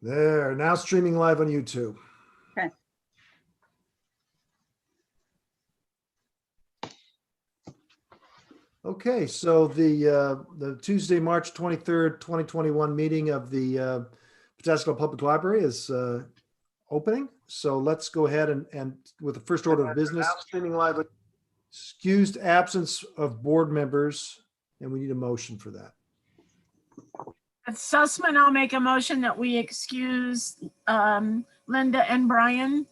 There, now streaming live on YouTube. Okay. Okay, so the Tuesday, March 23rd, 2021 meeting of the Pataskala Public Library is opening. So let's go ahead and with the first order of business, streaming live, excused absence of board members, and we need a motion for that. At Sussman, I'll make a motion that we excuse Linda and Brian.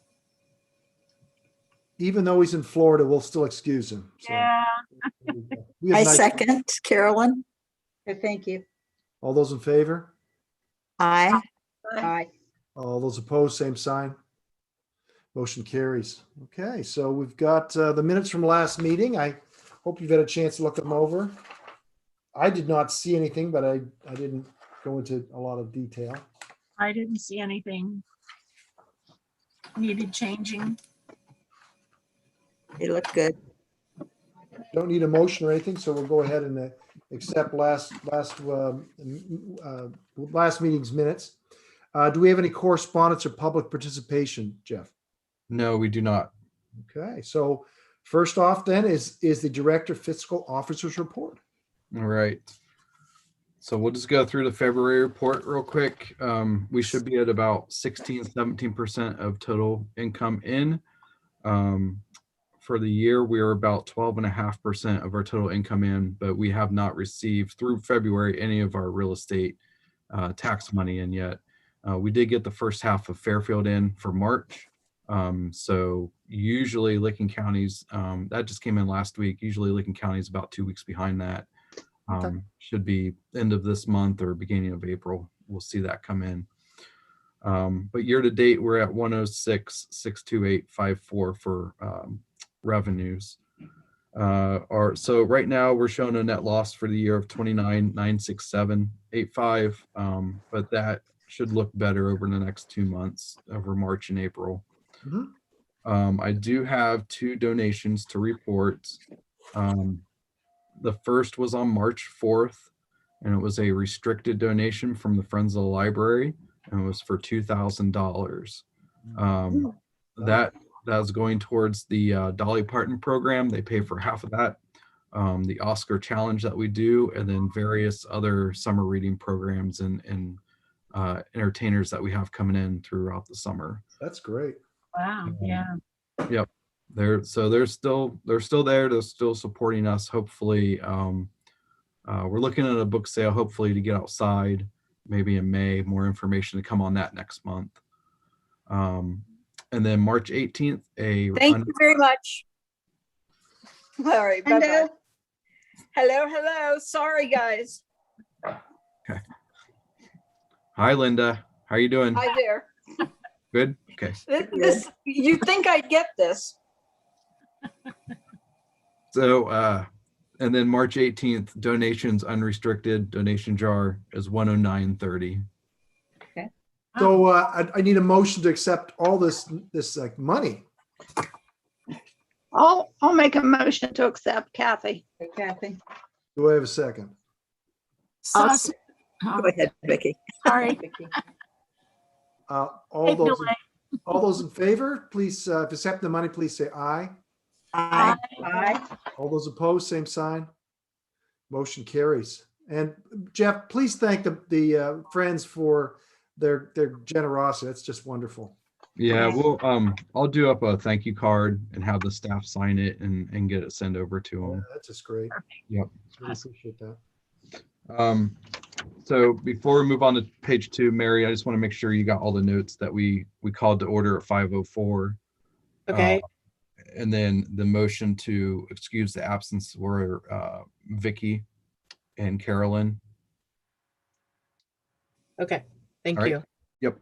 Even though he's in Florida, we'll still excuse him. So, Yeah. we have I nice- second, Carolyn. Okay, thank you. All those in favor? Aye. Aye. All those opposed, same sign. Motion carries. Okay, so we've got the minutes from last meeting. I hope you've had a chance to look them over. I did not see anything, but I didn't go into a lot of detail. I didn't see anything needed changing. They look good. Don't need a motion or anything, so we'll go ahead and accept last meeting's minutes. Do we have any correspondence or public participation, Jeff? No, we do not. Okay, so first off then is the Director Fiscal Officer's Report. All right. So we'll just go through the February report real quick. We should be at about 16-17% of total income in. For the year, we are about 12.5% of our total income in, but we have not received through February any of our real estate tax money in yet. We did get the first half of Fairfield in for March. So usually Licking County's, that just came in last week. Usually Licking County is about 2 weeks behind that. Should be end of this month or beginning of April. We'll see that come in. But year to date, we're at 106,628.54 for revenues. So right now we're showing a net loss for the year of 29,967.85, but that should look better over the next 2 months, over March and April. I do have 2 donations to report. The first was on March 4th, and it was a restricted donation from the Friends of the Library, and it was for $2,000. That's going towards the Dolly Parton program. They pay for half of that. The Oscar challenge that we do, and then various other summer reading programs and entertainers that we have coming in throughout the summer. That's great. Wow, yeah. Yep. They're still there. They're still supporting us. Hopefully, we're looking at a book sale, hopefully to get outside, maybe in May. More information to come on that next month. And then March 18th, Thank you very much. All right, bye-bye. Hello. Sorry, guys. Okay. Hi, Linda. How are you doing? Hi there. Good. Okay. You'd think I'd get this. So, and then March 18th, donations unrestricted, donation jar is 109.30. So I need a motion to accept all this like money. I'll make a motion to accept, Kathy. Kathy. Do I have a second? Sussman. Go ahead, Vicki. Sorry. All Delay. those in favor, please, if accept the money, please say aye. Aye. Aye. All those opposed, same sign. Motion carries. And Jeff, please thank the friends for their generosity. That's just wonderful. Yeah, well, I'll do up a thank you card and have the staff sign it and get it sent over to them. That's just great. Yep. Really appreciate that. So before we move on to page 2, Mary, I just want to make sure you got all the notes that we called to order at 5:04. Okay. And then the motion to excuse the absence were Vicky and Carolyn. Okay. Thank All right. you. Yep.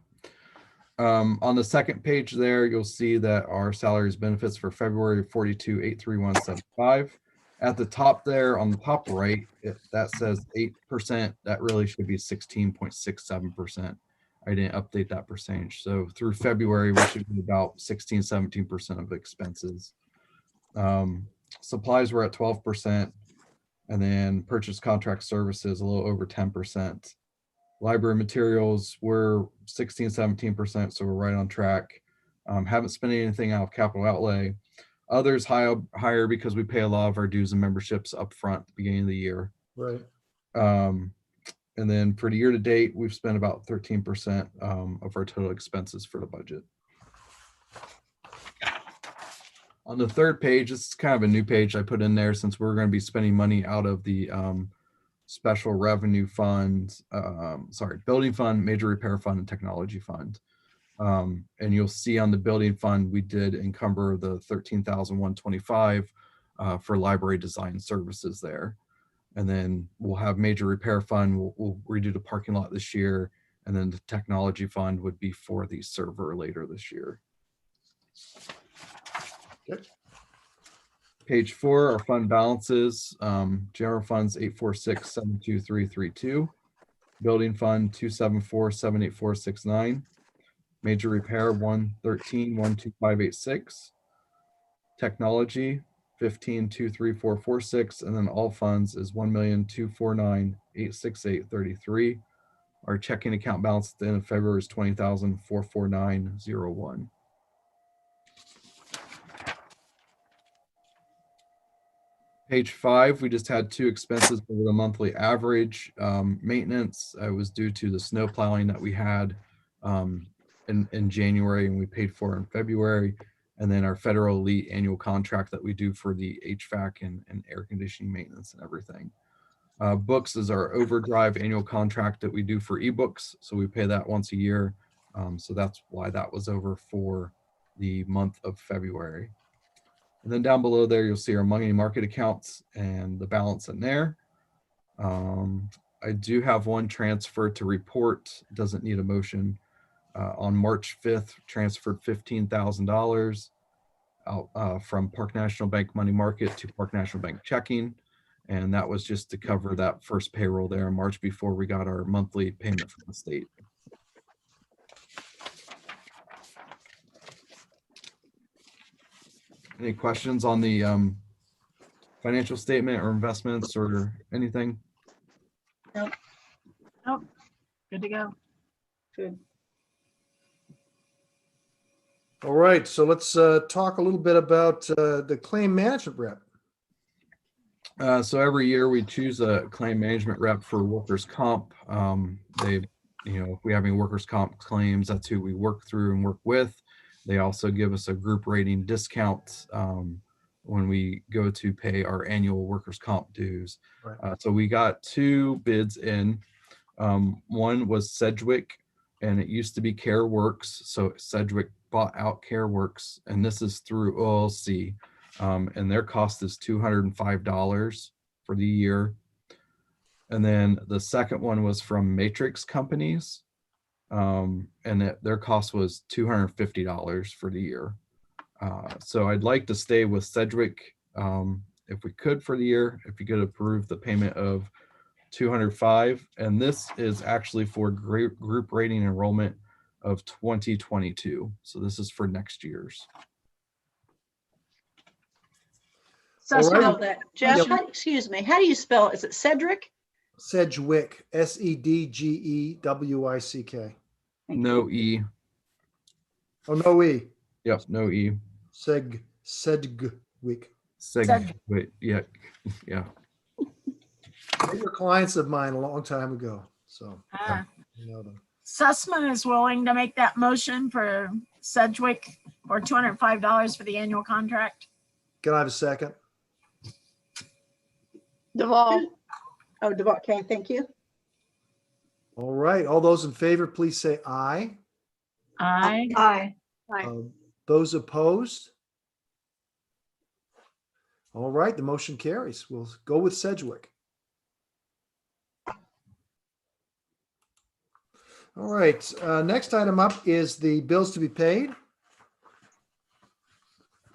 On the second page there, you'll see that our salaries benefits for February 42,831.75. At the top there, on the top right, if that says 8%, that really should be 16.67%. I didn't update that percentage. So through February, we should be about 16-17% of expenses. Supplies were at 12%, and then purchase contract services a little over 10%. Library materials were 16, 17%, so we're right on track. Haven't spent anything out of capital outlay. Others higher because we pay a lot of our dues and memberships up front at the beginning of the year. Right. And then for the year to date, we've spent about 13% of our total expenses for the budget. On the third page, this is kind of a new page I put in there since we're going to be spending money out of the special revenue funds, building fund, major repair fund, and technology fund. And you'll see on the building fund, we did encumber the $13,125 for library design services there. And then we'll have major repair fund. We'll redo the parking lot this year. And then the technology fund would be for the server later this year. Good. Page 4, our fund balances. General funds 846-72332. Building fund 274-78469. Major repair 113-12586. Technology 15-23446, and then all funds is 1,249,868.33. Our checking account balance at the end of February is 20,449.01. Page 5, we just had 2 expenses over the monthly average. Maintenance was due to the snow plowing that we had in January and we paid for in February. And then our federal elite annual contract that we do for the HVAC and air conditioning maintenance and everything. Books is our overdrive annual contract that we do for ebooks. So we pay that once a year. So that's why that was over for the month of February. And then down below there, you'll see our money market accounts and the balance in there. I do have one transfer to report. It doesn't need a motion. On March 5th, transferred $15,000 out from Park National Bank money market to Park National Bank checking. And that was just to cover that first payroll there in March before we got our monthly payment from the state. Any questions on the financial statement or investments or anything? Nope. Good to go. Good. All right, so let's talk a little bit about the claim management rep. So every year we choose a claim management rep for workers' comp. If we have any workers' comp claims, that's who we work through and work with. They also give us a group rating discount when we go to pay our annual workers' comp dues. Right. So we got 2 bids in. One was Sedgwick, and it used to be CareWorks. So Sedgwick bought out CareWorks, and this is through OLC. And their cost is $205 for the year. And then the second one was from Matrix Companies. And their cost was $250 for the year. So I'd like to stay with Sedgwick if we could for the year, if you could approve the payment of $205. And this is actually for group rating enrollment of 2022. So this is for next year's. All So, right. Spell that. Jeff, Yep. excuse me, how do you spell it? Is it Cedric? Sedgwick, Sedgwick. No E. Oh, no E. Yep, no E. Sedgwick. Wait, yeah. They were clients of mine a long time ago, so I know them. Sussman is willing to make that motion for Sedgwick for $205 for the annual contract. Can I have a second? Duvall. Oh, Devon, okay, thank you. All right, all those in favor, please say aye. Aye. Aye. Those opposed? All right, the motion carries. We'll go with Sedgwick. All right, next item up is the bills to be paid.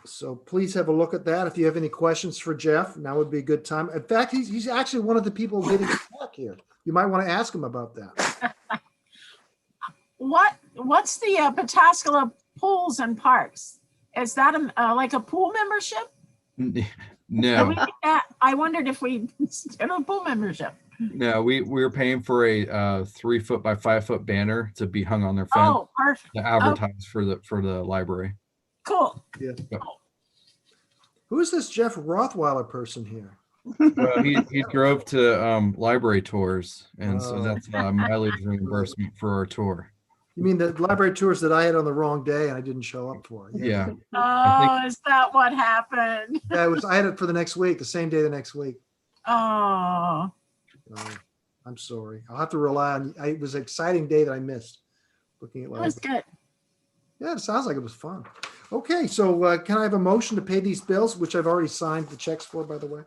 So please have a look at that. If you have any questions for Jeff, now would be a good time. In fact, he's actually one of the people getting back here. You might want to ask him about that. What's the Pataskala Pools and Parks? Is that like a pool membership? Did No, we get that? I wondered if we did a pool membership. No, we were paying for a 3 foot by 5 foot banner to be hung on their fence Oh, perfect. to advertise for the library. Cool. Who is this Jeff Rothweiler person here? Well, he drove to library tours, and so Oh. that's mileage reimbursement for our tour. You mean the library tours that I had on the wrong day and I didn't show up for? Yeah. Oh, is that what happened? Yeah, I had it for the next week, the same day the next week. Oh, Oh, I'm sorry. I'll have to rely on, it was an exciting day that I missed looking at that was library. good. Yeah, it sounds like it was fun. Okay, so can I have a motion to pay these bills, which I've already signed the checks for, by the way?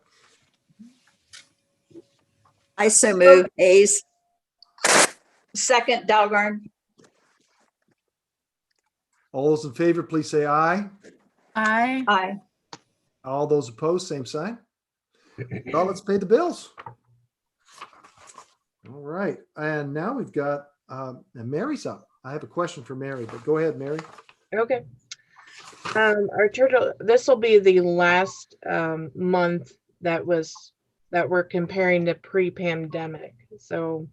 I so move. Hayes. Second, Dalgarn. All those in favor, please say aye. Aye. All those opposed, same sign. Well, let's pay the bills. All right, and now we've got, and Mary's up. I have a question for Mary, but go ahead, Mary. Okay. Our total, this will be the last month that we're comparing to pre-pandemic. So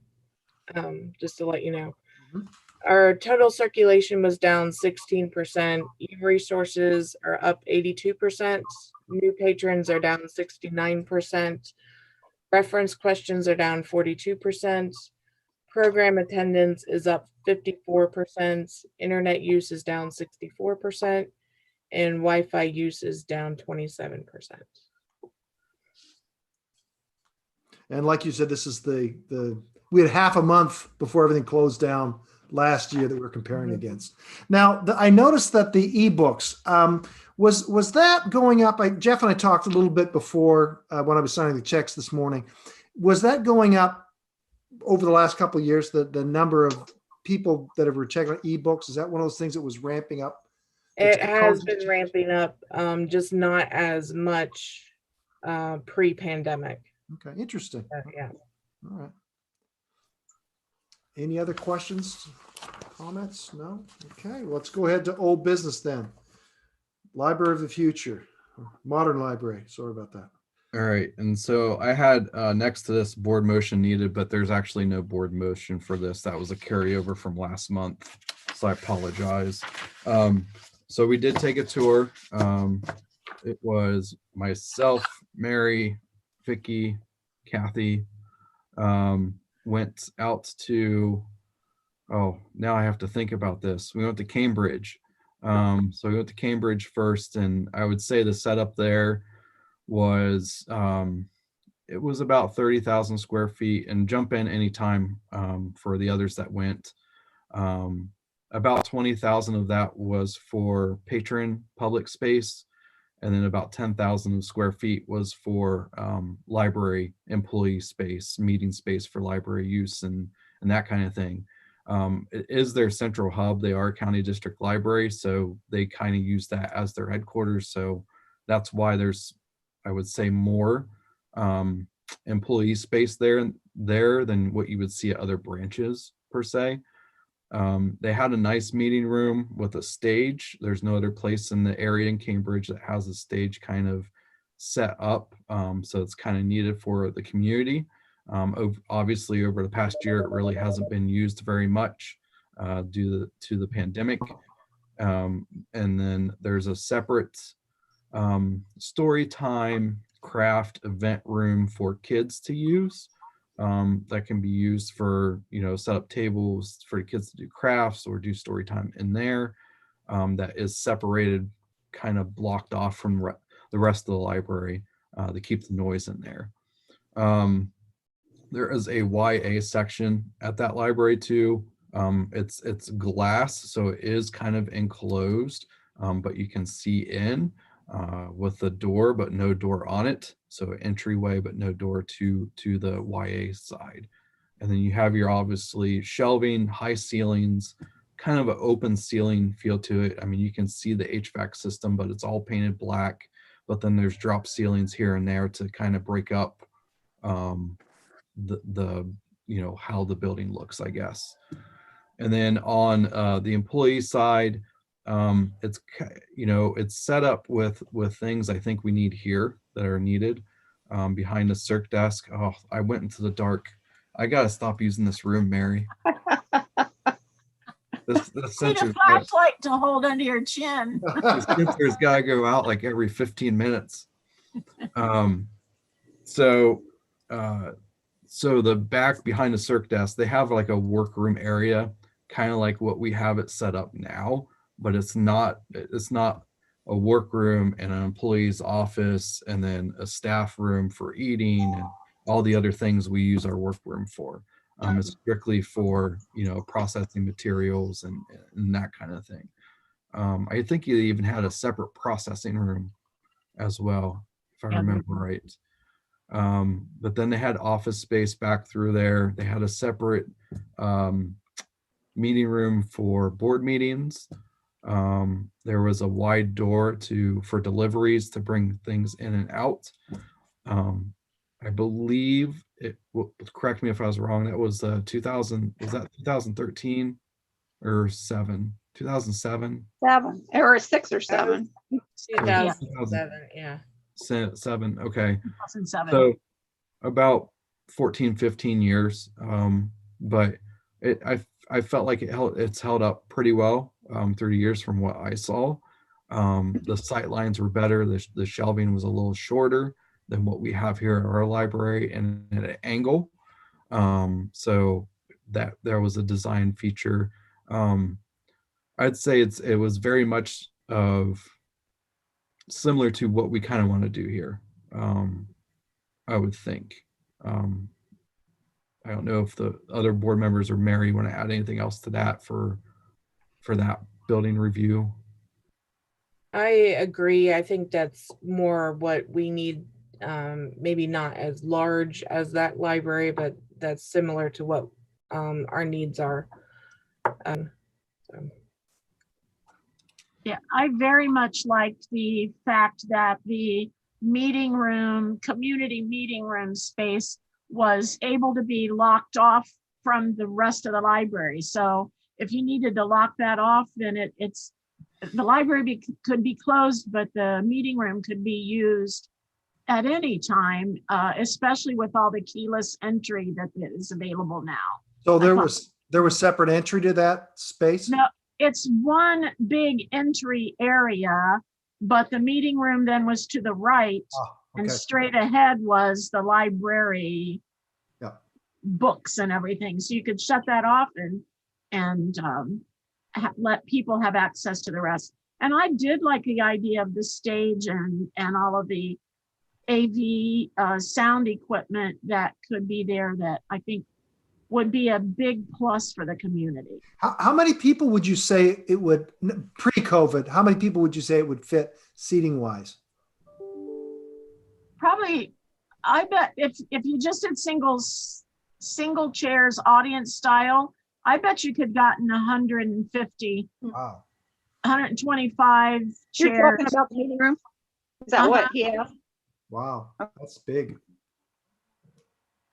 just to let you know. Mhm. Our total circulation was down 16%. E-resources are up 82%. New patrons are down 69%. Reference questions are down 42%. Program attendance is up 54%. Internet use is down 64%. And Wi-Fi use is down 27%. And like you said, this is we had half a month before everything closed down last year that we're comparing Mhm. against. Now, I noticed that the ebooks, was that going up? Jeff and I talked a little bit before when I was signing the checks this morning. Was that going up over the last couple of years, the number of people that have checking ebooks? Is that one of those things that was ramping up? It has been ramping up, just not as much pre-pandemic. Okay, interesting. Yeah. All right. Any other questions, comments? No? Okay, let's go ahead to old business then. Library of the Future, Modern Library. Sorry about that. All right, and so I had next to this board motion needed, but there's actually no board motion for this. That was a carryover from last month, so I apologize. So we did take a tour. It was myself, Mary, Vicky, Kathy. Went out to, oh, now I have to think about this. We went to Cambridge. So we went to Cambridge first, and I would say the setup there was it was about 30,000 square feet, and jump in anytime for the others that went. About 20,000 of that was for patron public space, and then about 10,000 square feet was for library employee space, meeting space for library use and that kind of thing. It is their central hub. They are a county district library, so they kind of use that as their headquarters. So that's why there's, I would say, more employee space there than what you would see at other branches per se. They had a nice meeting room with a stage. There's no other place in the area in Cambridge that has a stage kind of set up. So it's kind of needed for the community. Obviously, over the past year, it really hasn't been used very much due to the pandemic. And then there's a separate story time craft event room for kids to use. That can be used for, set up tables for kids to do crafts or do story time in there. That is separated, kind of blocked off from the rest of the library to keep the noise in there. There is a YA section at that library too. It's glass, so it is kind of enclosed, but you can see in with a door, but no door on it. So entryway, but no door to the YA side. And then you have your obviously shelving, high ceilings, kind of an open ceiling feel to it. I mean, you can see the HVAC system, but it's all painted black. But then there's drop ceilings here and there to kind of break up the how the building looks, I guess. And then on the employee side, it's set up with things I think we need here that are needed. behind the circ desk. Oh, I went into the dark. I gotta stop using this room, Mary. This Need a sensor's flashlight to hold under your chin. gotta go out like every 15 minutes. So the back behind the circ desk, they have like a workroom area, kind of like what we have it set up now, but it's not a workroom and an employee's office and then a staff room for eating and all the other things we use our workroom for. It's strictly for, processing materials and that kind of thing. I think you even had a separate processing room as well, if I Yeah. remember right. But then they had office space back through there. They had a separate meeting room for board meetings. There was a wide door for deliveries to bring things in and out. I believe correct me if I was wrong, that was 2013 or 2007? 7 or 6 or 7. 2007, yeah. 7, okay. 2007. So about 14, 15 years. But I felt like it's held up pretty well through the years from what I saw. The sight lines were better. The shelving was a little shorter than what we have here at our library and at an angle. So that there was a design feature. I'd say it was very much of similar to what we kind of want to do here. I would think. I don't know if the other board members or Mary want to add anything else to that for that building review. I agree. I think that's more what we need. Maybe not as large as that library, but that's similar to what our needs are. Yeah, I very much liked the fact that the community meeting room space was able to be locked off from the rest of the library. So if you needed to lock that off, then the library could be closed, but the meeting room could be used at any time, especially with all the keyless entry that is available now. So there was separate entry to that space? No, it's one big entry area, but the meeting room then was to the right, and Okay. straight ahead was the library Yeah. books and everything. So you could shut that off and let people have access to the rest. And I did like the idea of the stage and all of the AV sound equipment that could be there that I think would be a big plus for the community. How many people would you say it would, pre-COVID, how many people would you say it would fit seating wise? Probably, I bet if you just did single chairs, audience style, I bet you could gotten 150, Wow. 125 You're chairs. talking about the meeting room? Is that what? Yeah. Wow. That's big.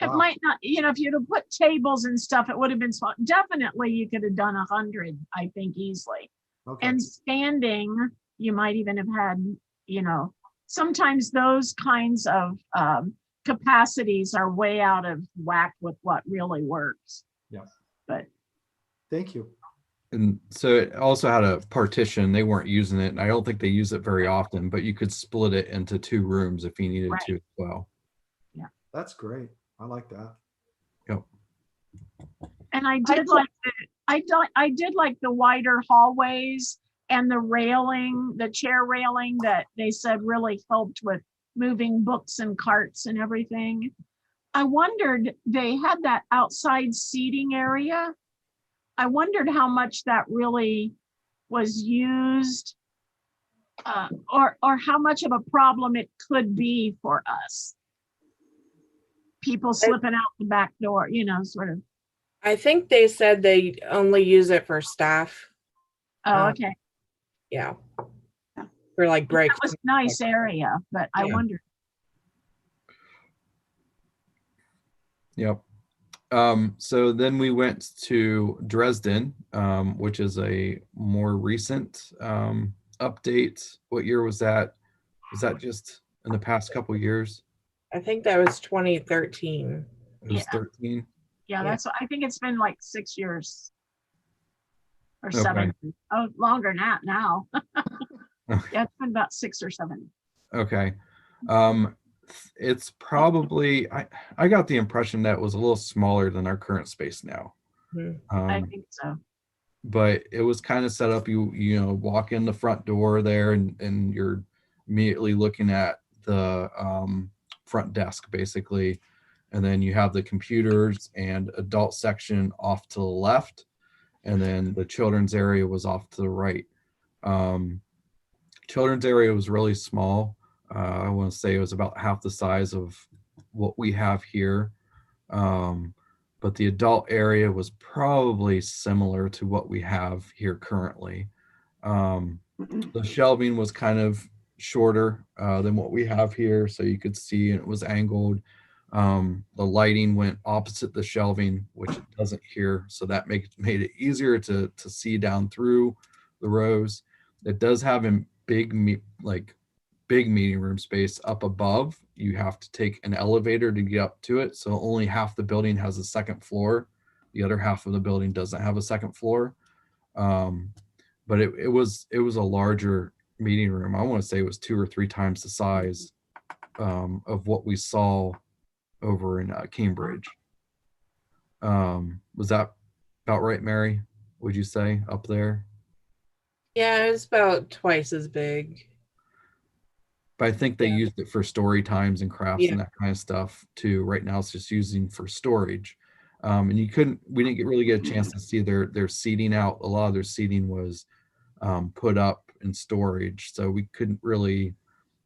It Wow. might not, if you'd have put tables and stuff, it would have been small. Definitely, you could have done 100, I think, easily. Okay. And standing, you might even have had, sometimes those kinds of capacities are way out of whack with what really works. Yeah. But Thank you. And so it also had a partition. They weren't using it, and I don't think they use it very often, but you could split it into 2 rooms if you needed Right. to as well. That's great. I like that. Yep. and I did like the wider hallways and the railing, the chair railing that they said really helped with moving books and carts and everything. I wondered, they had that outside seating area. I wondered how much that really was used, or how much of a problem it could be for us. People slipping out the back door, sort of. I think they said they only use it for staff. Oh, okay. Yeah. For like breaks. That was a nice area, but I Yeah. wondered. Yep. So then we went to Dresden, which is a more recent update. What year was that? Was that just in the past couple years? I think that was 2013. It was Yeah. 13. Yeah, Yeah. I think it's been like 6 years or Okay. 7. Oh, longer than that now. Yeah, it's been about 6 or 7. Okay. It's probably, I got the impression that it was a little smaller than our current space now. Mhm. I think so. But it was kind of set up, you know, walk in the front door there and you're immediately looking at the front desk basically. And then you have the computers and adult section off to the left. And then the children's area was off to the right. Children's area was really small. I want to say it was about half the size of what we have here. But the adult area was probably similar to what we have here currently. The shelving was kind of shorter than what we have here, so you could see it was angled. The lighting went opposite the shelving, which it doesn't here, so that made it easier to see down through the rows. It does have a big meeting room space up above. You have to take an elevator to get up to it, so only half the building has a second floor. The other half of the building doesn't have a second floor. But it was a larger meeting room. I want to say it was 2 or 3 times the size of what we saw over in Cambridge. Was that about right, Mary? Would you say up there? Yeah, it was about twice as big. But I think they Yeah. used it for story times and crafts Yeah. and that kind of stuff too. Right now it's just using for storage. And we didn't really get a chance to see their seating out. A lot of their seating was put up in storage. So we couldn't really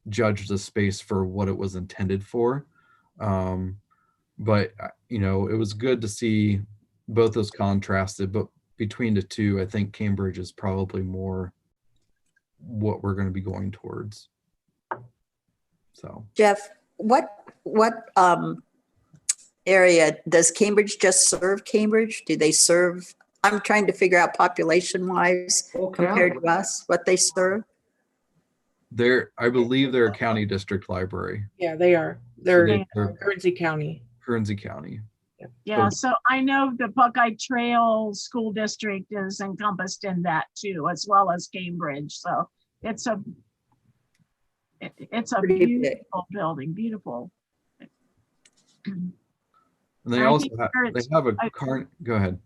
judge the space for what it was intended for. But you know, it was good to see both those contrasted, but between the two, I think Cambridge is probably more what we're going to be going towards. So Jeff, what area, does Cambridge just serve Cambridge? Do they serve, I'm trying to figure out population wise compared to us, what they serve? I believe they're a county district library. Yeah, they are. So They're they're Guernsey County. Guernsey County. Yeah, so I know the Buckeye Trail School District is encompassed in that too, as well as Cambridge. So it's a Pretty big. beautiful building, beautiful. And they I also think have, where they it's- have a I- go ahead.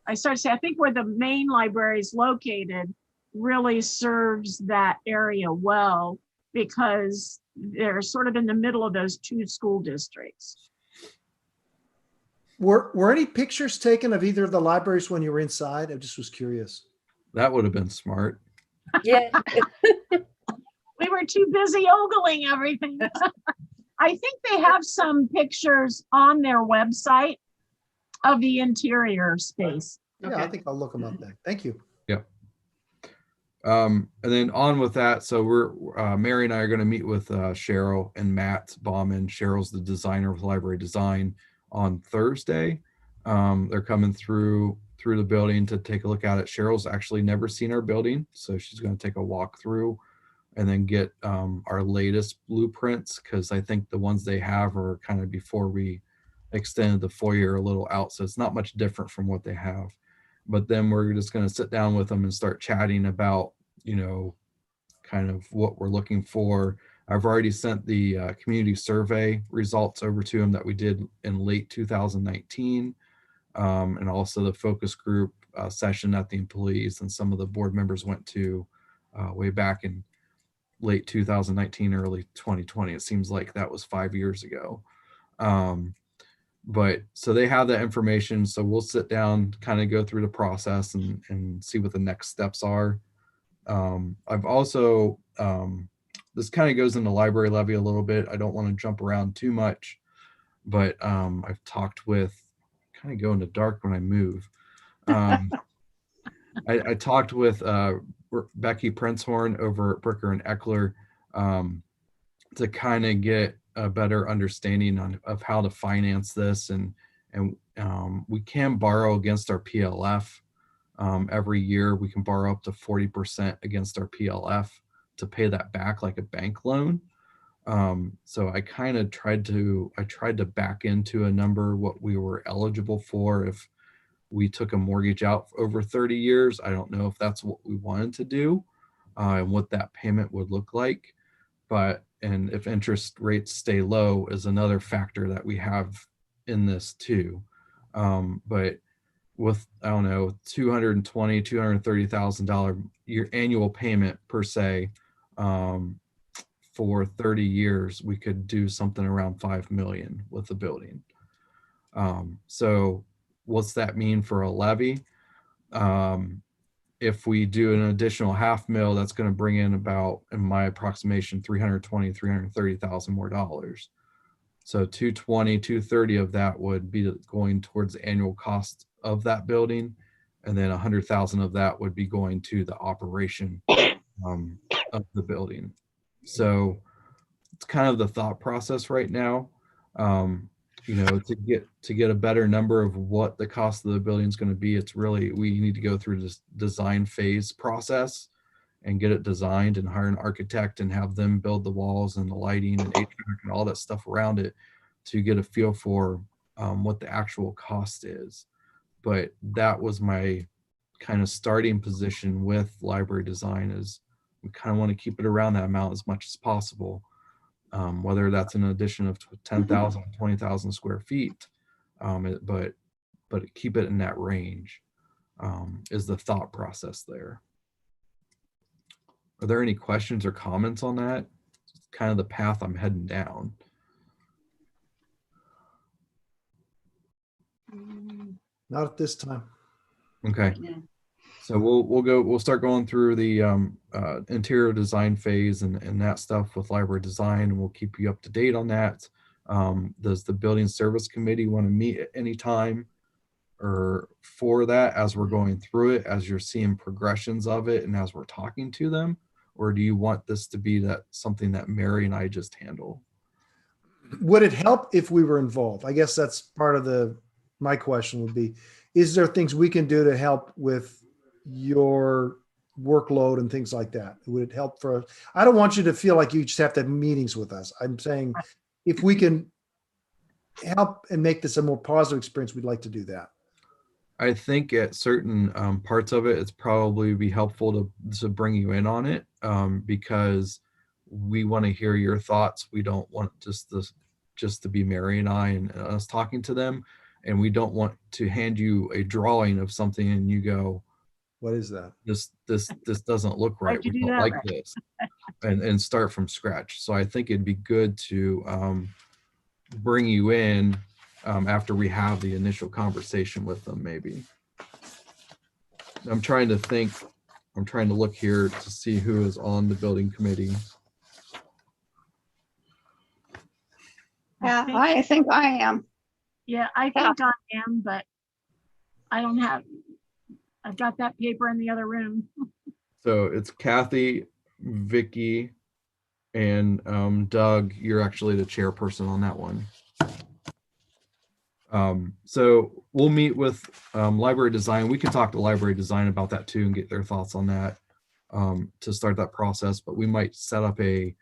I started to say, I think where the main library is located really serves that area well because they're sort of in the middle of those 2 school districts. Were any pictures taken of either of the libraries when you were inside? I just was curious. That would have been smart. Yeah. We were too busy ogling everything. I think they have some pictures on their website of the interior space. Yeah, I think I'll look them up then. Thank you. And then on with that, so we're Mary and I are going to meet with Cheryl and Matt Bauman. Cheryl's the designer of library design on Thursday. They're coming through the building to take a look at it. Cheryl's actually never seen our building, so she's going to take a walk through and then get our latest blueprints, because I think the ones they have are kind of before we extended the foyer a little out, so it's not much different from what they have. But then we're just going to sit down with them and start chatting about, you know, kind of what we're looking for. I've already sent the community survey results over to them that we did in late 2019, and also the focus group session that the employees and some of the board members went to way back in late 2019, early 2020. It seems like that was 5 years ago. But so they have that information. So we'll sit down, kind of go through the process and see what the next steps are. I've also, this kind of goes into library levy a little bit. I don't want to jump around too much, but I've talked with, kind of go into dark when I move. I talked with Becky Princehorn over at Bricker and Eckler to kind of get a better understanding of how to finance this, and we can borrow against our PLF. Every year we can borrow up to 40% against our PLF to pay that back like a bank loan. So I kind of tried to back into a number what we were eligible for if we took a mortgage out for over 30 years. I don't know if that's what we wanted to do and what that payment would look like. And if interest rates stay low is another factor that we have in this too. But with, I don't know, $230,000 year annual payment per se, for 30 years, we could do something around 5 million with the building. So what's that mean for a levy? If we do an additional $500,000, that's going to bring in about, in my approximation, 330,000 more dollars. So 230 of that would be going towards the annual cost of that building. And then 100,000 of that would be going to the operation of the building. So it's kind of the thought process right now, to get a better number of what the cost of the building is going to be. It's really, we need to go through this design phase process and get it designed and hire an architect and have them build the walls and the lighting and HVAC and all that stuff around it to get a feel for what the actual cost is. But that was my kind of starting position with library design, is we kind of want to keep it around that amount as much as possible. Whether that's an addition of 10,000, 20,000 square feet, but keep it in that range is the thought process there. Are there any questions or comments on that? It's kind of the path I'm heading down. Not at this time. Okay. Yeah. So we'll start going through the interior design phase and that stuff with library design, and we'll keep you up to date on that. Does the building service committee want to meet at any time or for that as we're going through it, as you're seeing progressions of it and as we're talking to them? Or do you want this to be something that Mary and I just handle? Would it help if we were involved? I guess that's part of my question would be, is there things we can do to help with your workload and things like that? Would it help for us? I don't want you to feel like you just have to have meetings with us. I'm saying if we can help and make this a more positive experience, we'd like to do that. I think at certain parts of it, it's probably be helpful to bring you in on it because we want to hear your thoughts. We don't want just to be Mary and I and us talking to them. And we don't want to hand you a drawing of something and you go, what is that? This doesn't look right. We don't like this, and start from scratch. So I think it'd be good to bring you in after we have the initial conversation with them, maybe. I'm trying to look here to see who is on the building committee. Yeah, I think I am. Yeah, I think I am, but I've got that paper in the other room. So it's Kathy, Vicky, and Doug. You're actually the chairperson on that one. So we'll meet with library design. We can talk to library design about that too and get their thoughts on that to start that process. But we might set up a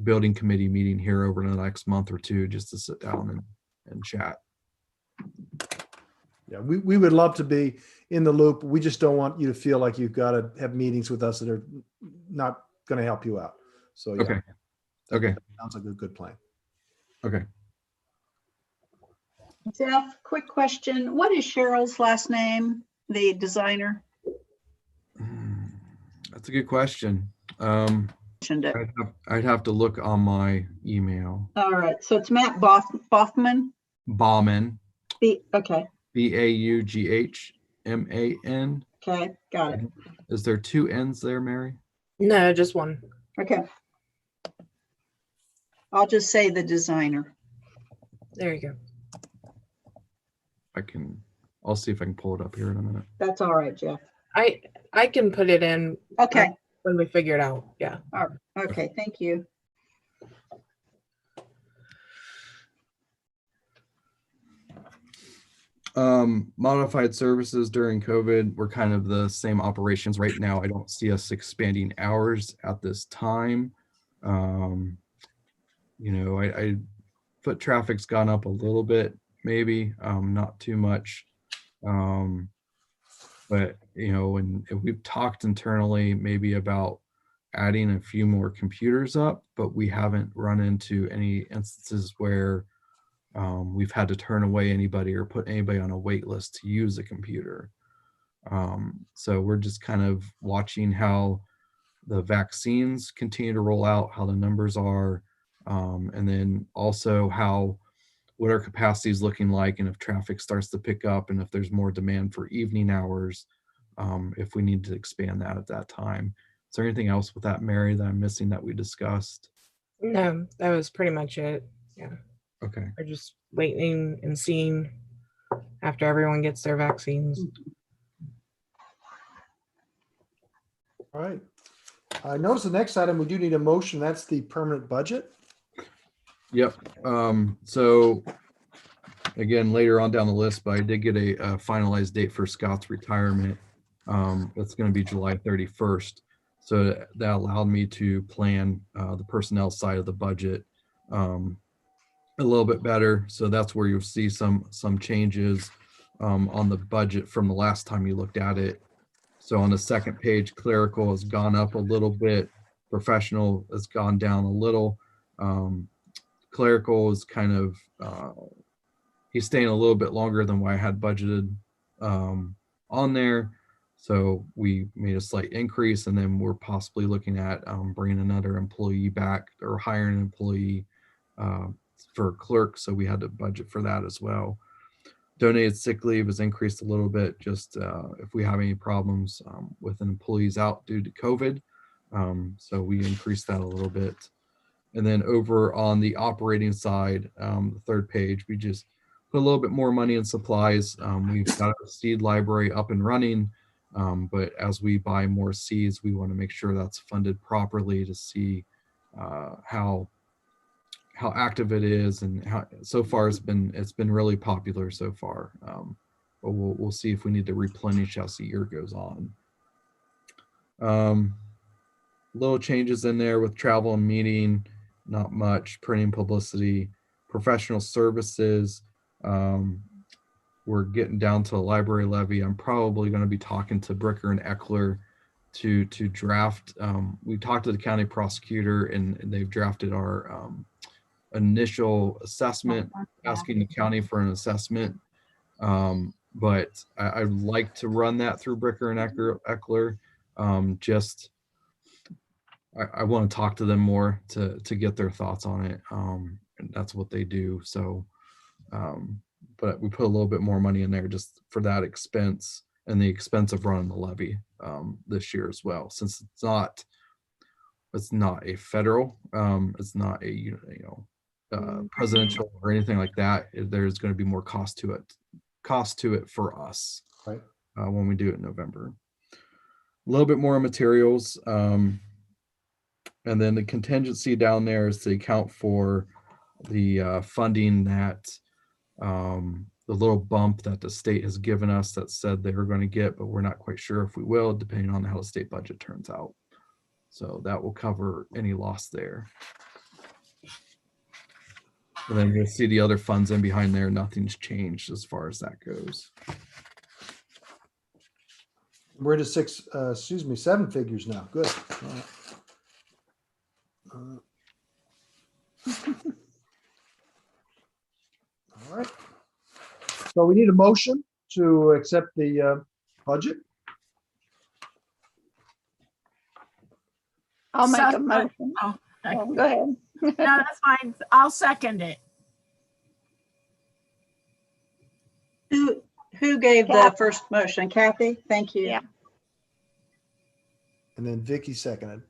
building committee meeting here over the next month or two just to sit down and chat. Yeah, we would love to be in the loop. We just don't want you to feel like you've got to have meetings with us that are not going to help you out. So yeah. Okay. Sounds like a good plan. Okay. Jeff, quick question. What is Cheryl's last name, the designer? That's a good question. Mentioned it. I'd have to look on my email. All right, so it's Matt Bothman. Baughman. Okay, Baughman. okay, got it. Is there two N's there, Mary? No, just one. Okay. I'll just say the designer. There you go. I'll see if I can pull it up here in a minute. That's all right, Jeff. I can put it in Okay, when we figure it out. Yeah. all right. Okay, thank you. Modified services during COVID were kind of the same operations right now. I don't see us expanding hours at this time. I foot traffic's gone up a little bit, maybe, not too much. But and we've talked internally maybe about adding a few more computers up, but we haven't run into any instances where we've had to turn away anybody or put anybody on a wait list to use a computer. So we're just kind of watching how the vaccines continue to roll out, how the numbers are, and then also what our capacity is looking like, and if traffic starts to pick up, and if there's more demand for evening hours, if we need to expand that at that time. Is there anything else with that, Mary, that I'm missing that we discussed? No, that was pretty much it. Yeah, Okay. we're just waiting and seeing after everyone gets their vaccines. All right. I notice the next item, we do need a motion. That's the permanent budget. Yep. So again, later on down the list, but I did get a finalized date for Scott's retirement. That's going to be July 31st. So that allowed me to plan the personnel side of the budget a little bit better. So that's where you'll see some changes on the budget from the last time you looked at it. So on the second page, clerical has gone up a little bit. Professional has gone down a little. Clerical is kind of, he's staying a little bit longer than what I had budgeted on there. So we made a slight increase, and then we're possibly looking at bringing another employee back or hiring an employee for clerk. So we had to budget for that as well. Donated sick leave has increased a little bit, just if we have any problems with employees out due to COVID. So we increased that a little bit. And then over on the operating side, the third page, we just put a little bit more money in supplies. We've got a seed library up and running, but as we buy more seeds, we want to make sure that's funded properly to see how active it is, and how so far it's been really popular so far. But we'll see if we need to replenish as the year goes on. Little changes in there with travel and meeting, not much. Printing, publicity, professional services. We're getting down to the library levy. I'm probably going to be talking to Bricker and Eckler to draft. We talked to the county prosecutor, and they've drafted our initial assessment, asking the county for an assessment. But I'd like to run that through Bricker and Eckler. I want to talk to them more to get their thoughts on it. And that's what they do. So, but we put a little bit more money in there just for that expense and the expense of running the levy this year as well, since it's not a federal, it's not a presidential or anything like that. There's going to be more cost to it for us, right, when we do it in November. A little bit more materials, and then the contingency down there is to account for the funding that the little bump that the state has given us that said they were going to get, but we're not quite sure if we will, depending on how the state budget turns out. So that will cover any loss there. And then you'll see the other funds in behind there. Nothing's changed as far as that goes. We're to seven figures now. Good. All right. So we need a motion to accept the budget. I'll make a Second. motion. Oh, okay. Oh, go ahead. No, that's fine. I'll second it. Who gave the Kathy. first motion? Kathy? Thank you. Yeah. And then Vicky seconded.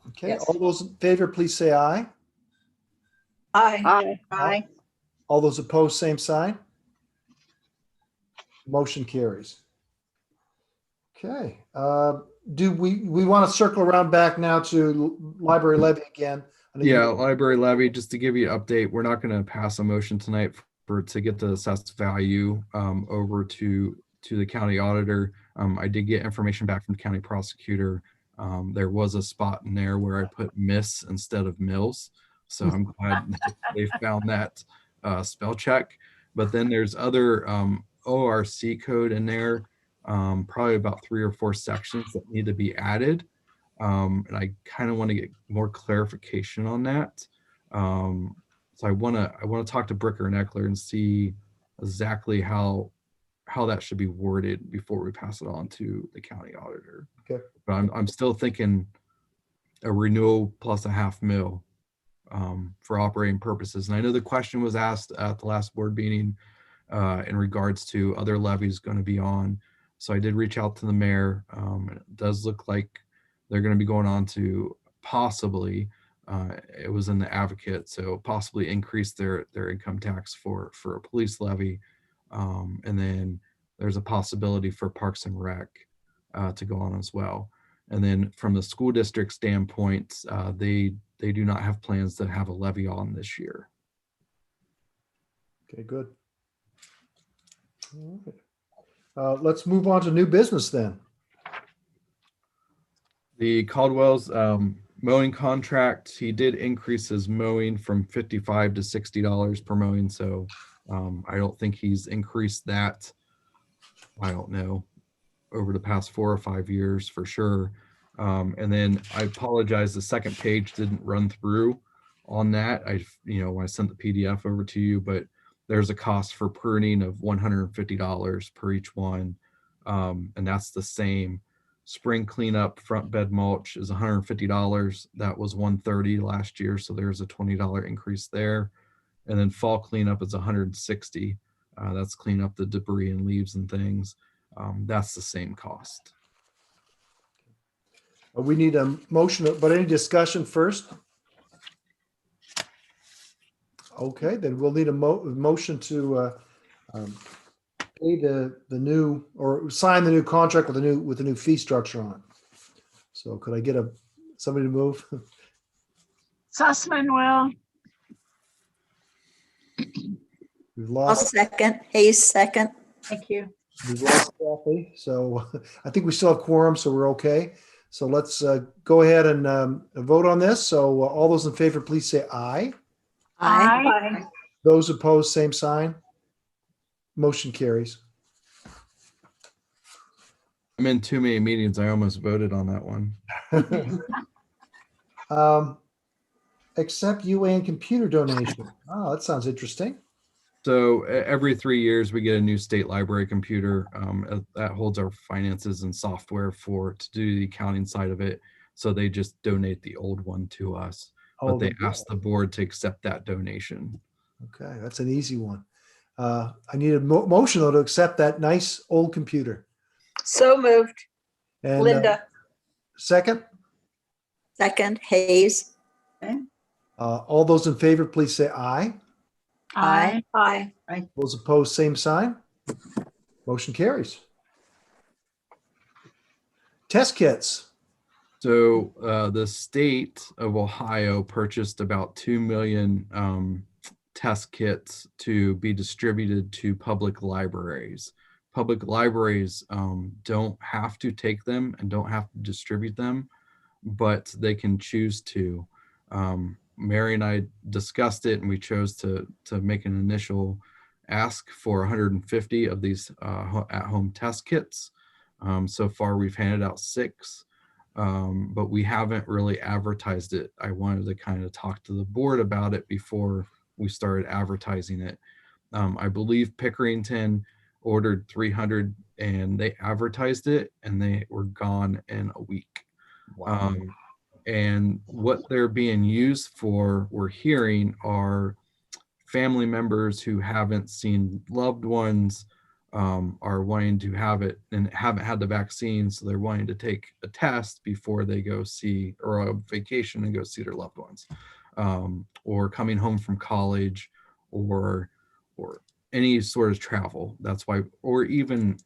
Okay, Yes. all those in favor, please say aye. Aye. Aye. Aye. All those opposed, same sign. Motion carries. Okay, do we want to circle around back now to library levy again? I know you- Yeah, library levy, just to give you an update, we're not going to pass a motion tonight to get the assessed value over to the county auditor. I did get information back from the county prosecutor. There was a spot in there where I put miss instead of mills. So I'm glad that they found that spell check. But then there's other ORC code in there, probably about 3 or 4 sections that need to be added. And I kind of want to get more clarification on that. So I want to talk to Bricker and Eckler and see exactly how that should be worded before we pass it on to the county auditor. Okay. But I'm still thinking a renewal plus a $500,000 for operating purposes. And I know the question was asked at the last board meeting in regards to other levies going to be on. So I did reach out to the mayor. It does look like they're going to be going on to possibly, it was in the advocate, so possibly increase their income tax for a police levy. And then there's a possibility for Parks and Rec to go on as well. And then from the school district standpoint, they do not have plans to have a levy on this year. Okay, good. All right. Let's move on to new business then. The Caldwell's mowing contract, he did increase his mowing from $55 to $60 per mowing. So I don't think he's increased that, I don't know, over the past 4 or 5 years for sure. And then I apologize, the second page didn't run through on that. When I sent the PDF over to you, but there's a cost for pruning of $150 per each one. And that's the same. Spring cleanup, front bed mulch is $150. That was $130 last year. So there's a $20 increase there. And then fall cleanup is $160. That's clean up the debris and leaves and things. That's the same cost. We need a motion, but any discussion first? Okay, then we'll need a motion to pay the new, or sign the new contract with the new fee structure on it. So could I get somebody to move? Sussman will. We've I'll lost, second. Hayes, second. Thank you. we've lost Kathy, so I think we still have quorum, so we're okay. So let's go ahead and vote on this. So all those in favor, please say aye. Aye. Those opposed, same sign. Motion carries. I'm in too many meetings. I almost voted on that one. Accept UAN computer donation. Oh, that sounds interesting. So every 3 years, we get a new state library computer that holds our finances and software to do the accounting side of it. So they just donate the old one to us, but they asked the board to accept that donation. Okay, that's an easy one. I need a motion though to accept that nice old computer. So moved. And Linda. second, Second, Hayes. all those in favor, please say aye. Aye. Aye. Those opposed, same sign. Motion carries. Test kits. So the state of Ohio purchased about 2 million test kits to be distributed to public libraries. Public libraries don't have to take them and don't have to distribute them, but they can choose to. Mary and I discussed it, and we chose to make an initial ask for 150 of these at-home test kits. So far, we've handed out 6, but we haven't really advertised it. I wanted to kind of talk to the board about it before we started advertising it. I believe Pickerington ordered 300 and they advertised it and they were gone in a week. Wow. And what they're being used for, we're hearing, are family members who haven't seen loved ones, are wanting to have it and haven't had the vaccine. So they're wanting to take a test before they go see, or a vacation and go see their loved ones, or coming home from college, or any sort of travel. That's why, or even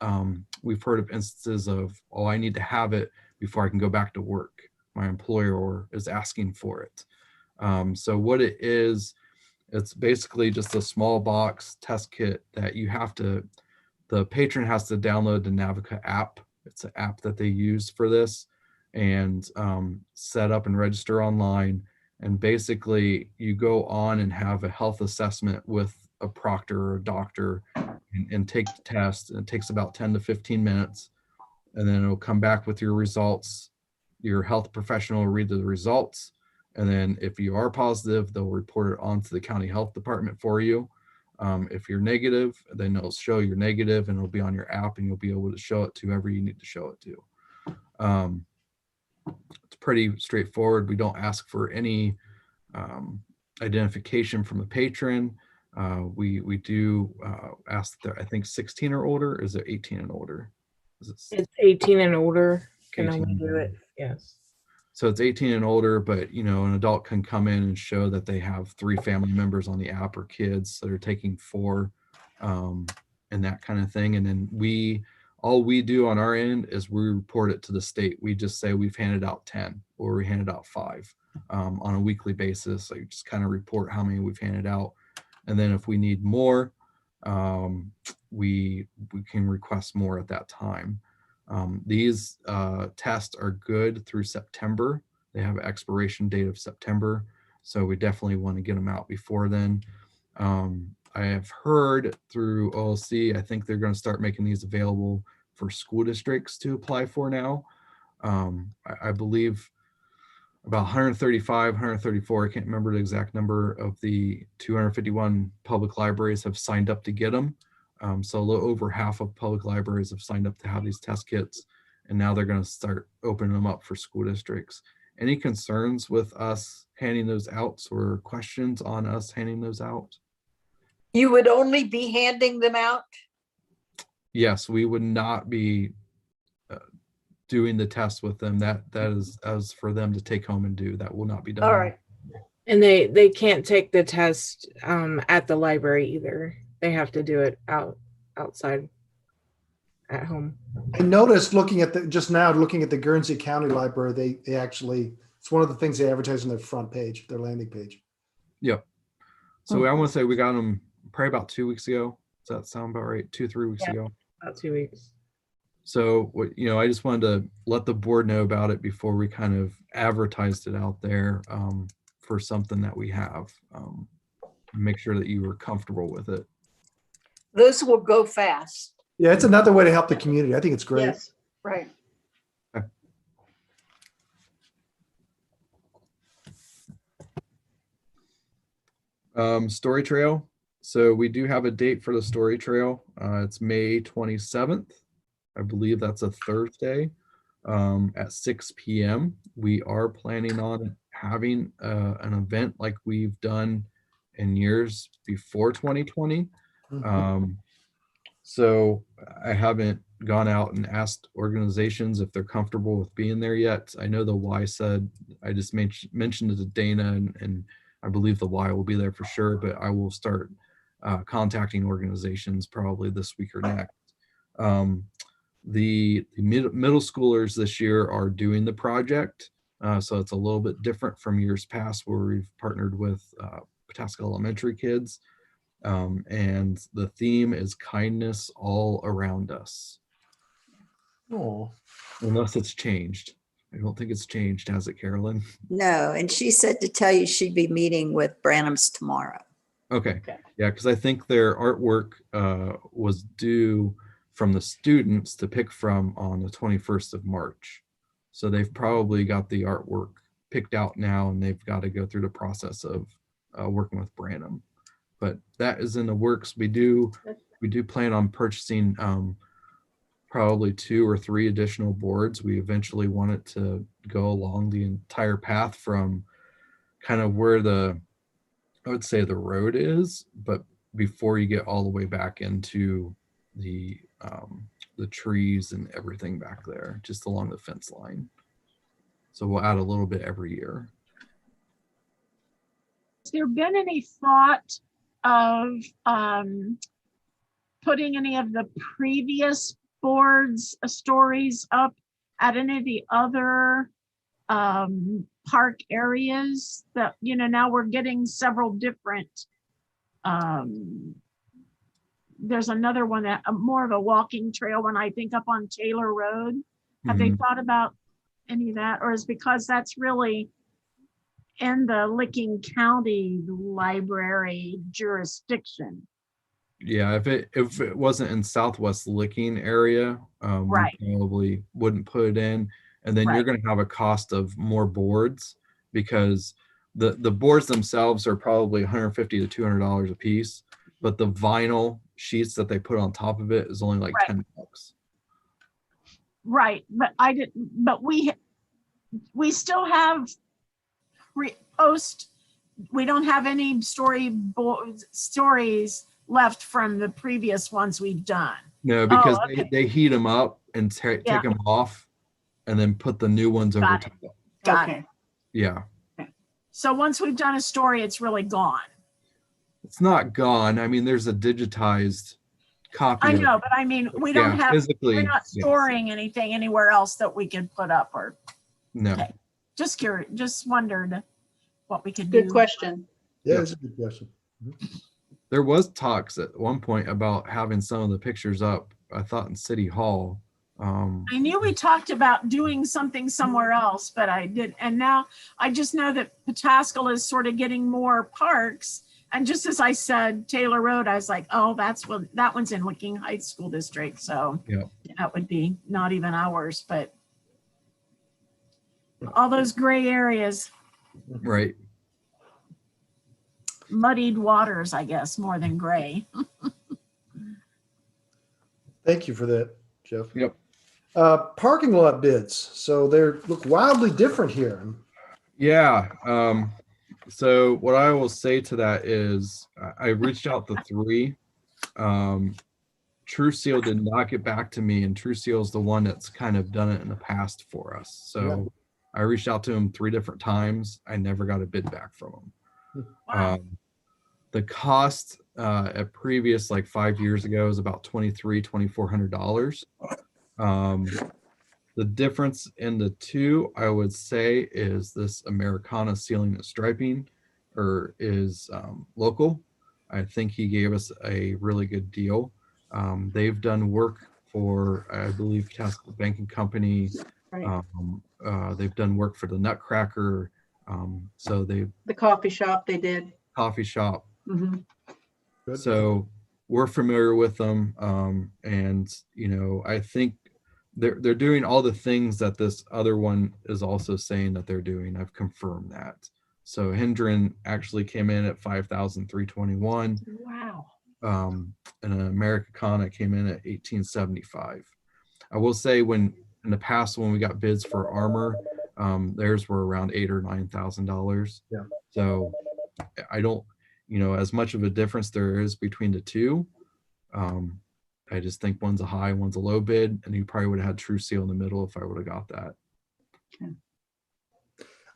we've heard of instances of, oh, I need to have it before I can go back to work. My employer is asking for it. So what it is, it's basically just a small box test kit that the patron has to download the Navica app. It's an app that they use for this, and set up and register online. And basically you go on and have a health assessment with a proctor or a doctor and take the test. And it takes about 10 to 15 minutes. And then it'll come back with your results. Your health professional will read the results. And then if you are positive, they'll report it on to the county health department for you. If you're negative, then it'll show you're negative and it'll be on your app and you'll be able to show it to whoever you need to show it to. It's pretty straightforward. We don't ask for any identification from the patron. We do ask that I think 16 or older. Is it 18 and older? It's 18 and older. Can 18 only and do older. it. Yes. So it's 18 and older, but you know, an adult can come in and show that they have 3 family members on the app or kids that are taking 4 and that kind of thing. And then all we do on our end is we report it to the state. We just say we've handed out 10 or we handed out 5 on a weekly basis. I just kind of report how many we've handed out. And then if we need more, we can request more at that time. These tests are good through September. They have an expiration date of September. So we definitely want to get them out before then. I have heard through OLC, I think they're going to start making these available for school districts to apply for now. I believe about 135, 134, I can't remember the exact number of the 251 public libraries have signed up to get them. So a little over half of public libraries have signed up to have these test kits, and now they're going to start opening them up for school districts. Any concerns with us handing those out or questions on us handing those out? You would only be handing them out? Yes, we would not be doing the test with them. That is as for them to take home and do. That will not be done. All right. And they can't take the test at the library either. They have to do it outside at home. I noticed looking at the Guernsey County Library, they actually, it's one of the things they advertise on their front page, their landing page. Yep. So I want to say we got them probably about 2 weeks ago. Does that sound about right? 2-3 weeks Yeah. ago. About 2 weeks. So, I just wanted to let the board know about it before we kind of advertised it out there for something that we have. Make sure that you were comfortable with it. Those will go fast. Yeah, it's another way to help the community. I think it's great. Yes. Right. Story Trail. So we do have a date for the Story Trail. It's May 27th. I believe that's a Thursday at 6 p.m. We are planning on having an event like we've done in years before 2020. So I haven't gone out and asked organizations if they're comfortable with being there yet. I know the Y said, I just mentioned it to Dana and I believe the Y will be there for sure, but I will start contacting organizations probably this week or next. The middle schoolers this year are doing the project. So it's a little bit different from years past where we've partnered with Pataska Elementary kids. And the theme is kindness all around us. Oh, Unless it's changed. I don't think it's changed, has it, Carolyn? No, and she said to tell you she'd be meeting with Branham's tomorrow. Okay. Yeah, because I think their artwork was due from the students to pick from on the 21st of March. So they've probably got the artwork picked out now and they've got to go through the process of working with Branham. But that is in the works. We do plan on purchasing probably 2 or 3 additional boards. We eventually want it to go along the entire path from kind of where I would say the road is, but before you get all the way back into the trees and everything back there, just along the fence line. So we'll add a little bit every year. Has there been any thought of putting any of the previous boards stories up at any of the other park areas that, now we're getting several different, there's another one that more of a walking trail when I think up on Taylor Road. Have they thought about any of that? Or is because that's really, in the Licking County Library jurisdiction. Yeah, if it wasn't in Southwest Licking area, Right. we probably wouldn't put it in. And then you're Right. going to have a cost of more boards because the boards themselves are probably $150 to $200 a piece, but the vinyl sheets that they put on top of it is only like Right. $10. Right, but I didn't, but we still have we don't have any stories left from the previous ones we've done. No, because Oh, okay. they heat them up and Yeah. take them off and then put the new ones over Got it. top. Got Okay. it. Yeah. So once we've done a story, it's really gone. It's not gone. I mean, there's a digitized copy I of know, it. but I mean, we don't Yeah, have, physically. we're not yes. storing anything anywhere else that we could put up or, No. okay. Just curious, just wondered what we could do. Good question. Yeah, Yeah. that's a good question. There was talks at one point about having some of the pictures up, I thought in City Hall. I knew we talked about doing something somewhere else, but I did. And now I just know that Pataskal is sort of getting more parks. And just as I said, Taylor Road, I was like, oh, that one's in Licking Heights School District. So Yeah. that would be not even ours, but all those gray areas, Right. muddied waters, I guess, more than gray. Thank you for that, Jeff. Yep. Parking lot bids. So they look wildly different here. Yeah. So what I will say to that is I reached out to 3. True Seal did not get back to me, and True Seal is the one that's kind of done it in the past for us. So I reached out to him 3 different times. I never got a bid back from him. Wow. The cost at previous, like 5 years ago, is about $2,400. The difference in the two, I would say, is this Americana Ceiling and Striping is local. I think he gave us a really good deal. They've done work for, I believe, Pataskal Banking Company. Right. They've done work for the Nutcracker. So they've The coffee shop they did. coffee shop. Mhm. Good. So we're familiar with them. And, I think they're doing all the things that this other one is also saying that they're doing. I've confirmed that. So Hendren actually came in at 5,321. Wow. And an Americana came in at 1875. I will say in the past, when we got bids for armor, theirs were around $8,000 or $9,000. Yeah. So I don't, as much of a difference there is between the two. I just think one's a high, one's a low bid, and you probably would have had True Seal in the middle if I would have got that.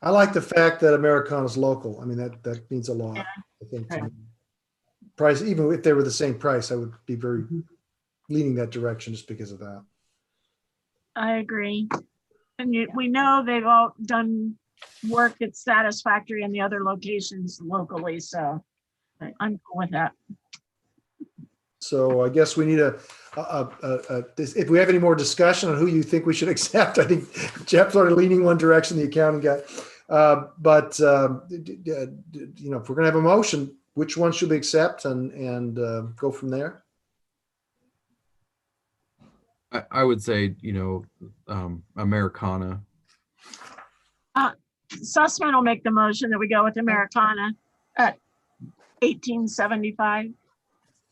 I like the fact that Americana's local. I mean, that means a lot. I think to Right. me. Price, even if they were the same price, I would be very Mhm. leaning that direction just because of that. I agree. And we know they've all done work that's satisfactory in the other locations locally, so I'm cool with that. So I guess we need if we have any more discussion on who you think we should accept, I think Jeff's already leaning one direction, the accounting guy. But if we're gonna have a motion, which one should we accept and go from there? I would say, Americana. Sussman will make the motion that we go with Americana at 1875. I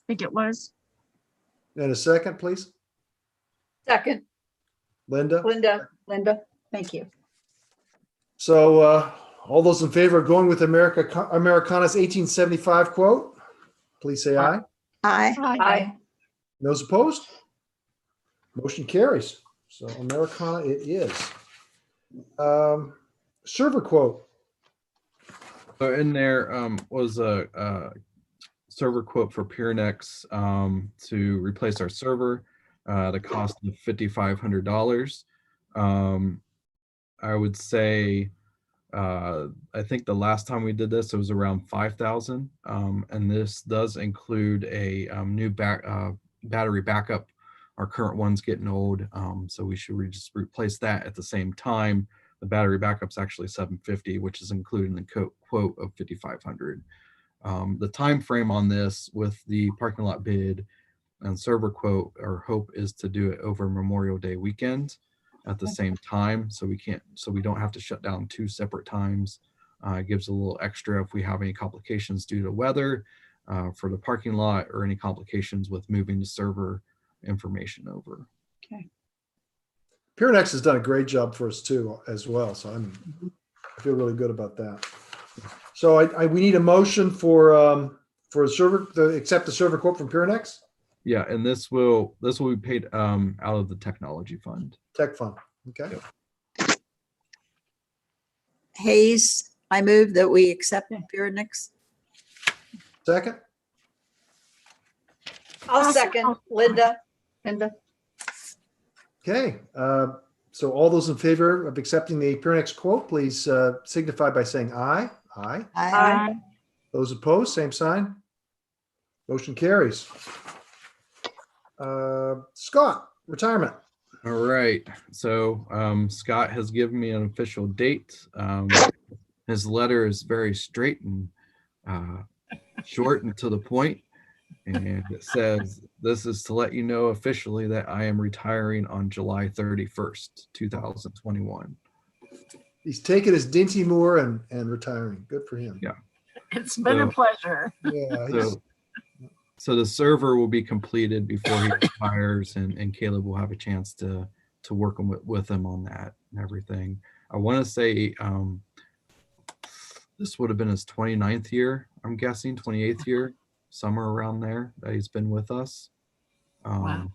think it was. And a second, please. Second, Linda? Linda, thank you. So all those in favor of going with Americana's 1875 quote, please say aye. Aye. aye. Those opposed? Motion carries. So Americana it is. Server quote. So in there was a server quote for PureNex to replace our server. The cost of $5,500. I would say, I think the last time we did this, it was around 5,000. And this does include a new battery backup. Our current one's getting old, so we should just replace that at the same time. The battery backup's actually 750, which is included in the quote of 5,500. The time frame on this with the parking lot bid and server quote, our hope is to do it over Memorial Day weekend at the same time, so we don't have to shut down 2 separate times. It gives a little extra if we have any complications due to weather for the parking lot, or any complications with moving the server information over. Purinex has done a great job for us too, as well. So I feel really good about that. So we need a motion for a server to accept the server quote from Purinex Yeah, and this will be paid out of the technology fund. Tech Fund. Okay. Yep. Hayes, I move that we accept Purinex. Second. I'll second. Linda. Linda, Okay. So all those in favor of accepting the Purinex quote, please signify by saying aye. Aye. Aye. Those opposed, same sign. Motion carries. Scott, retirement. All right. So Scott has given me an official date. His letter is very straight and short and to the point. And it says, this is to let you know officially that I am retiring on July 31st, 2021. He's taking his Dinty Moore and retiring. Good for him. Yeah. It's been a So- pleasure. Yeah. he's- So the server will be completed before he retires, and Caleb will have a chance to work with him on that and everything. I want to say this would have been his 29th year, I'm guessing, 28th year, somewhere around there that he's been with us. Wow.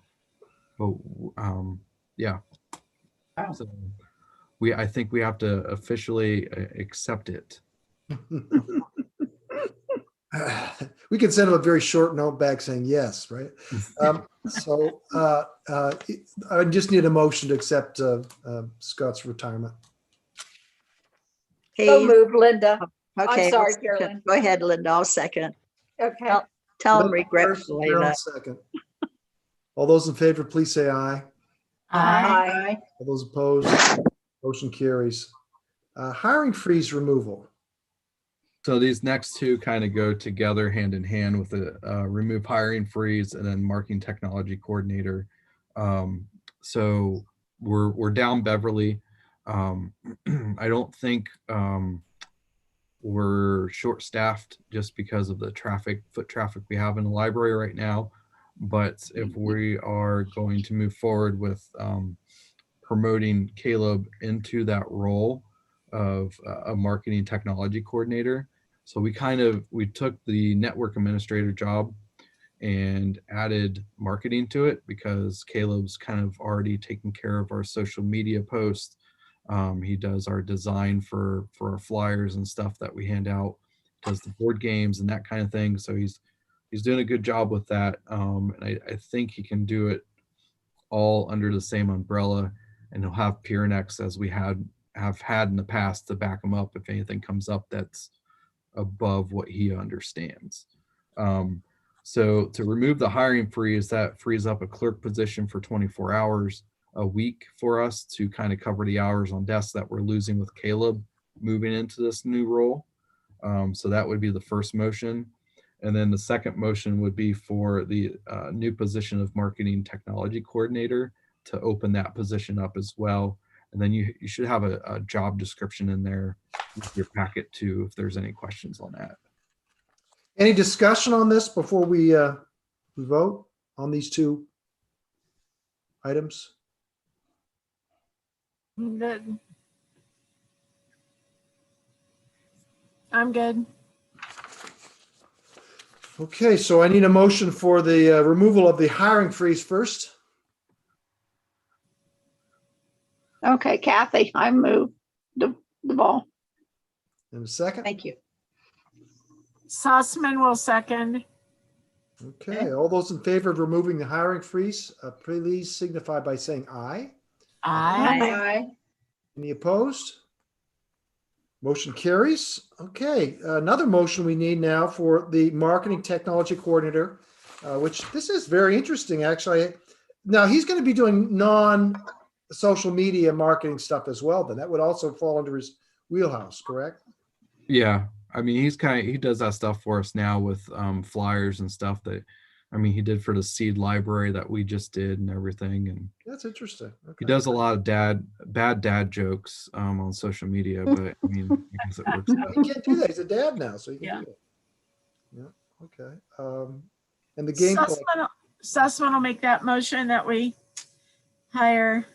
But yeah. Wow. So I think we have to officially accept it. We can send him a very short note back saying yes, right? So I just need a motion to accept Scott's retirement. So Hayes, moved, Linda. okay. sorry, I'll second. Carolyn. Go ahead, Linda. I'll second. Okay. Tell him Linda first, regretfully Carolyn that. second. All those in favor, please say aye. Aye. All those opposed, motion carries. Hiring freeze removal. So these next two kind of go together hand in hand with the remove hiring freeze and then marketing technology coordinator. So we're down Beverly. I don't think we're short staffed just because of the foot traffic we have in the library right now. But if we are going to move forward with promoting Caleb into that role of a marketing technology coordinator, so we took the network administrator job and added marketing to it because Caleb's kind of already taking care of our social media posts. He does our design for our flyers and stuff that we hand out, does the board games and that kind of thing. So he's doing a good job with that. And I think he can do it all under the same umbrella, and he'll have Purinex as we have had in the past to back him up if anything comes up that's above what he understands. So to remove the hiring freeze, that frees up a clerk position for 24 hours a week for us to kind of cover the hours on desks that we're losing with Caleb moving into this new role. So that would be the first motion. And then the second motion would be for the new position of marketing technology coordinator to open that position up as well. And then you should have a job description in there with your packet too, if there's any questions on that. Any discussion on this before we vote on these two items? Good. I'm good. Okay, so I need a motion for the removal of the hiring freeze first. okay, Kathy, I moved the ball. And a second. Thank you. Sussman will second. Okay, all those in favor of removing the hiring freeze, please signify by saying aye. Aye. Aye. Any opposed? Motion carries. Okay, another motion we need now for the marketing technology coordinator, which this is very interesting, actually. Now, he's going to be doing social media marketing stuff as well, then that would also fall under his wheelhouse, correct? Yeah, I mean, he does that stuff for us now with flyers and stuff that, I mean, he did for the seed library that we just did and everything. And That's interesting. he Okay. does a lot of bad dad jokes on social media, but I mean, I guess it works out. He can't do that. He's a dad now, so he can Yeah. do it. Yeah, okay. And the game club, Sussman will make that motion that we hire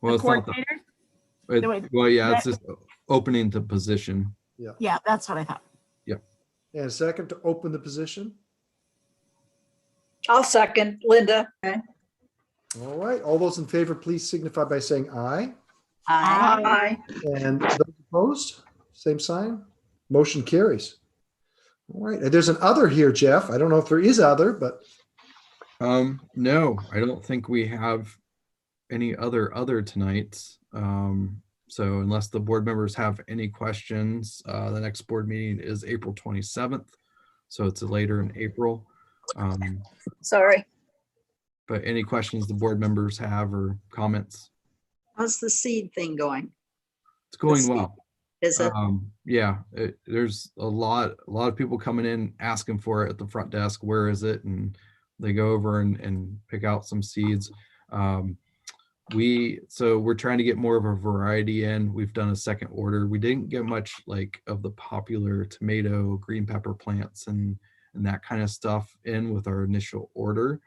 Well, the it's not coordinator. well, yeah, it's just opening the position. Yeah, that's what I thought. and a second to open the position. I'll second, Linda. All right, all those in favor, please signify by saying aye. Aye. And those opposed, same sign. Motion carries. All right, and there's an other here, Jeff. I don't know if there is other, but No, I don't think we have any other tonight. So unless the board members have any questions, the next board meeting is April 27th. So it's later in April. Sorry. But any questions the board members have or comments? How's the seed thing going? It's going Let's see. well. Is it? Yeah, there's a lot of people coming in asking for it at the front desk. Where is it? And they go over and pick out some seeds. So we're trying to get more of a variety in. We've done a second order. We didn't get much like of the popular tomato, green pepper plants and that kind of stuff in with our initial order.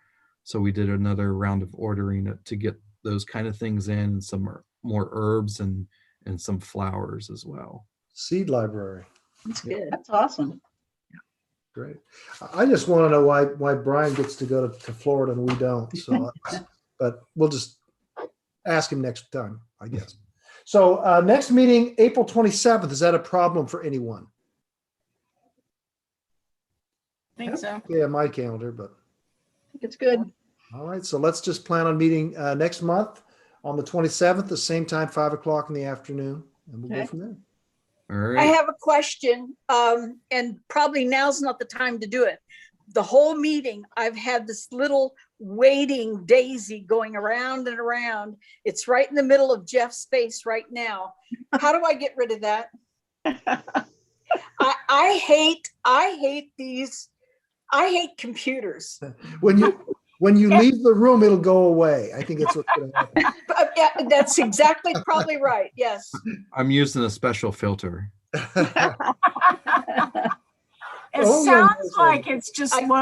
So we did another round of ordering to get those kind of things in, and some more herbs and some flowers as well. seed library, That's good. That's awesome. great. I just want to know why Brian gets to go to Florida and we don't. So, but we'll just ask him next time, I guess. So next meeting, April 27th. Is that a problem for anyone? I think so. Yeah, my calendar, but. I think it's good. All right, so let's just plan on meeting next month on the 27th, the same time, 5 o'clock in the afternoon, and we'll go Okay. from there. All I right. have a question, and probably now's not the time to do it. The whole meeting, I've had this little waiting daisy going around and around. It's right in the middle of Jeff's face right now. How do I get rid of that? I hate these. I hate computers. When you leave the room, it'll go away. I think that's what's going to happen. But, yeah, that's exactly probably right. Yes. I'm using a special filter. It Oh, yeah, sounds like it's just I- low.